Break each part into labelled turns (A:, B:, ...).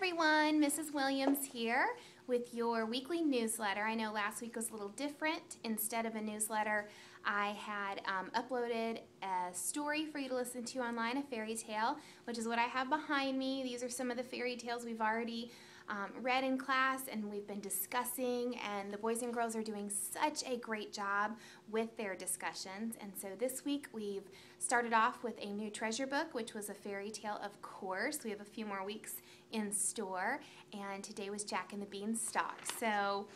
A: everyone, Mrs. Williams here with your weekly newsletter. I know last week was a little different. Instead of a newsletter, I had uploaded a story for you to listen to online, a fairy tale, which is what I have behind me. These are some of the fairy tales we've already read in class and we've been discussing, and the boys and girls are doing such a great job with their discussions. And so this week we've started off with a new treasure book, which was a fairy tale, of course. We have a few more weeks in store, and today was Jack and the Beanstalk. So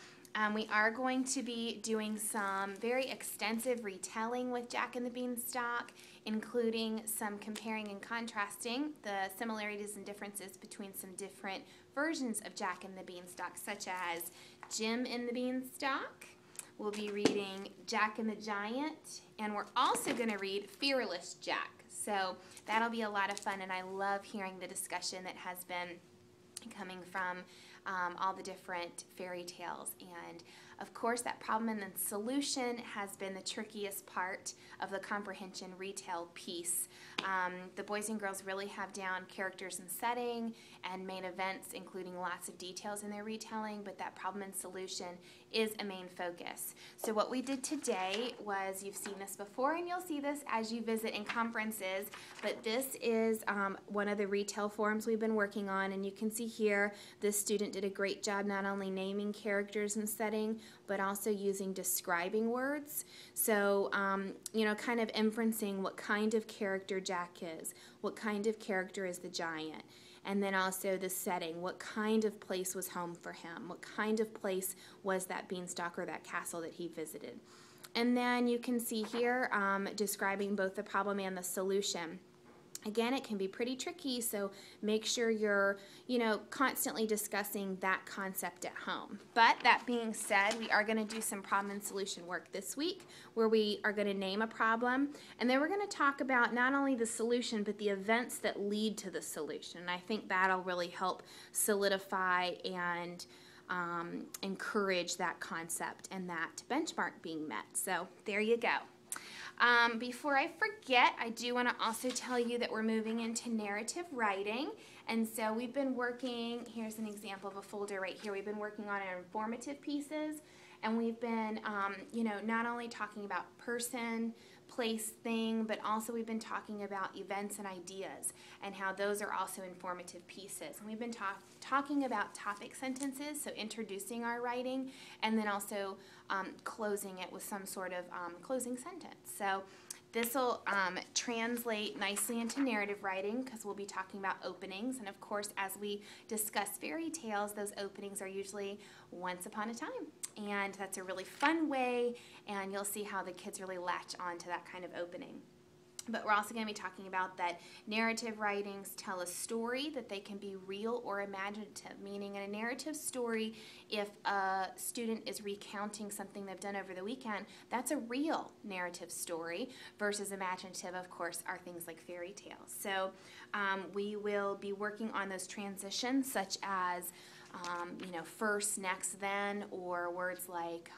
A: we are going to be doing some very extensive retelling with Jack and the Beanstalk, including some comparing and contrasting the similarities and differences between some different versions of Jack and the Beanstalk, such as Jim and the Beanstalk. We'll be reading Jack and the Giant, and we're also going to read Fearless Jack. So that'll be a lot of fun, and I love hearing the discussion that has been coming from all the different fairy tales. And of course, that problem and then solution has been the trickiest part of the comprehension retell piece. The boys and girls really have down characters and setting and main events, including lots of details in their retelling, but that problem and solution is a main focus. So what we did today was, you've seen this before and you'll see this as you visit in conferences, but this is one of the retell forms we've been working on, and you can see here this student did a great job not only naming characters and setting, but also using describing words. So, you know, kind of inferencing what kind of character Jack is, what kind of character is the giant, and then also the setting, what kind of place was home for him, what kind of place was that beanstalk or that castle that he visited. And then you can see here describing both the problem and the solution. Again, it can be pretty tricky, so make sure you're, constantly discussing that concept at home. But that being said, we are going to do some problem and solution work this week, where we are going to name a problem, and then we're going to talk about not only the solution, but the events that lead to the solution. And I think that'll really help solidify and encourage that concept and that benchmark being met. So there you go. Before I forget, I do want to also tell you that we're moving into narrative writing, and so we've been working, here's an example of a folder right here, we've been working on our informative pieces, and we've been, not only talking about person, place, thing, but also we've been talking about events and ideas and how those are also informative pieces. And we've been talking about topic sentences, so introducing our writing, and then also closing it with some sort of closing sentence. So this will translate nicely into narrative writing, because we'll be talking about openings. And of course, as we discuss fairy tales, those openings are usually once upon a time. And that's a really fun way, and you'll see how the kids really latch on to that kind of opening. But we're also going to be talking about that narrative writings tell a story, that they can be real or imaginative, meaning in a narrative story, if a student is recounting something they've done over the weekend, that's a real narrative story, versus imaginative, of course, are things like fairy tales. So we will be working on those transitions, such as first, next, then, or words like,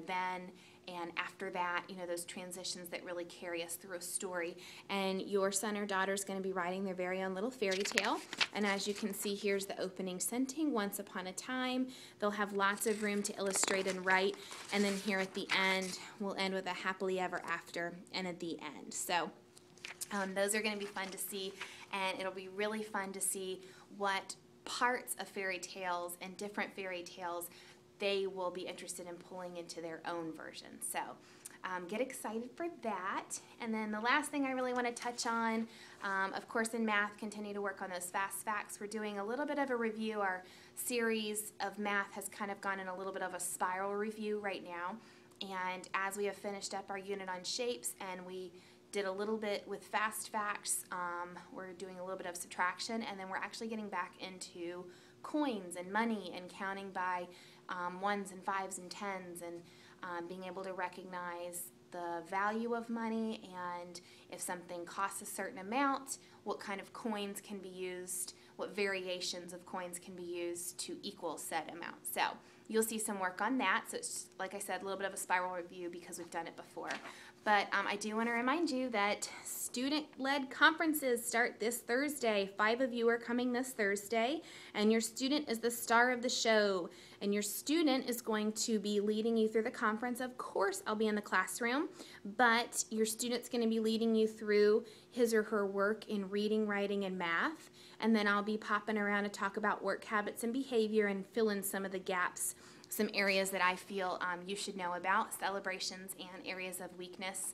A: then and after that, those transitions that really carry us through a story. And your son or daughter is going to be writing their very own little fairy tale. And as you can see, here's the opening sentence, once upon a time. They'll have lots of room to illustrate and write. And then here at the end, we'll end with a happily ever after, and at the end. So those are going to be fun to see, and it'll be really fun to see what parts of fairy tales and different fairy tales they will be interested in pulling into their own version. So get excited for that. And then the last thing I really want to touch on, of course in math, continue to work on those fast facts. We're doing a little bit of a review. Our series of math has kind of gone in a little bit of a spiral review right now. And as we have finished up our unit on shapes, and we did a little bit with fast facts, we're doing a little bit of subtraction, and then we're actually getting back into coins and money and counting by ones and fives and tens, and being able to recognize the value of money, and if something costs a certain amount, what kind of coins can be used, what variations of coins can be used to equal said amount. So you'll see some work on that. So it's, like I said, a little bit of a spiral review because we've done it before. But I do want to remind you that student-led conferences start this Thursday. 5 of you are coming this Thursday, and your student is the star of the show. And your student is going to be leading you through the conference. Of course, I'll be in the classroom, but your student's going to be leading you through his or her work in reading, writing, and math. And then I'll be popping around to talk about work habits and behavior and fill in some of the gaps, some areas that I feel you should know about, celebrations and areas of weakness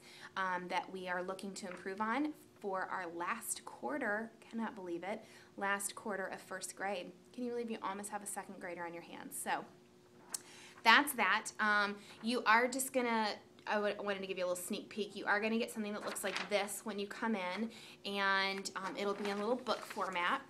A: that we are looking to improve on for our last quarter, cannot believe it, last quarter of first grade. Can you believe you almost have a second grader on your hands? So that's that. You are just going to, I wanted to give you a little sneak peek. You are going to get something that looks like this when you come in, and it'll be in a little book format.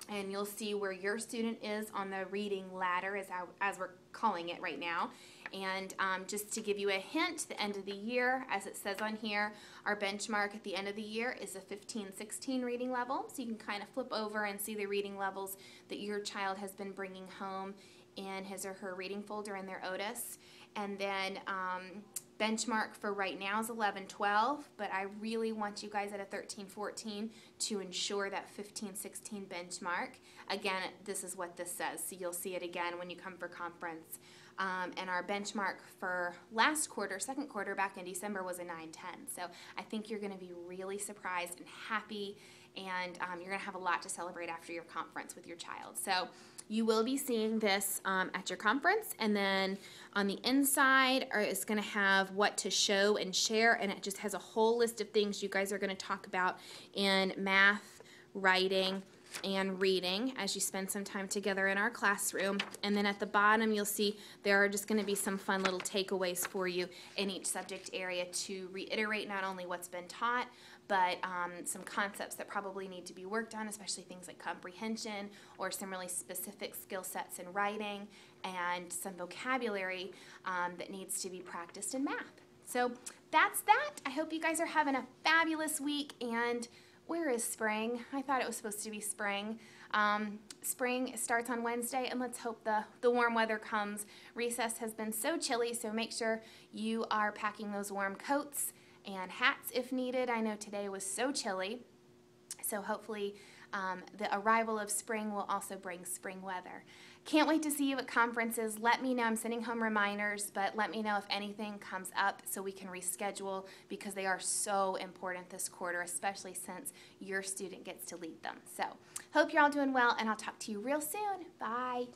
A: And you'll see where your student is on the reading ladder, as we're calling it right now. And just to give you a hint, the end of the year, as it says on here, our benchmark at the end of the year is a 15-16 reading level. So you can kind of flip over and see the reading levels that your child has been bringing home in his or her reading folder in their Otis. And then benchmark for right now is 11-12, but I really want you guys at a 13-14 to ensure that 15-16 benchmark. Again, this is what this says, so you'll see it again when you come for conference. And our benchmark for last quarter, second quarter, back in December was a 9-10. So I think you're going to be really surprised and happy, and you're going to have a lot to celebrate after your conference with your child. So you will be seeing this at your conference, and then on the inside it's going to have what to show and share, and it just has a whole list of things you guys are going to talk about in math, writing, and reading as you spend some time together in our classroom. And then at the bottom you'll see there are just going to be some fun little takeaways for you in each subject area to reiterate not only what's been taught, but some concepts that probably need to be worked on, especially things like comprehension or some really specific skill sets in writing, and some vocabulary that needs to be practiced in math. So that's that. I hope you guys are having a fabulous week. And where is spring? I thought it was supposed to be spring. Spring starts on Wednesday, and let's hope the warm weather comes. Recess has been so chilly, so make sure you are packing those warm coats and hats if needed. I know today was so chilly, so hopefully the arrival of spring will also bring spring weather. Can't wait to see you at conferences. Let me know. I'm sending home reminders, but let me know if anything comes up so we can reschedule, because they are so important this quarter, especially since your student gets to lead them. So hope you're all doing well, and I'll talk to you real soon. Bye.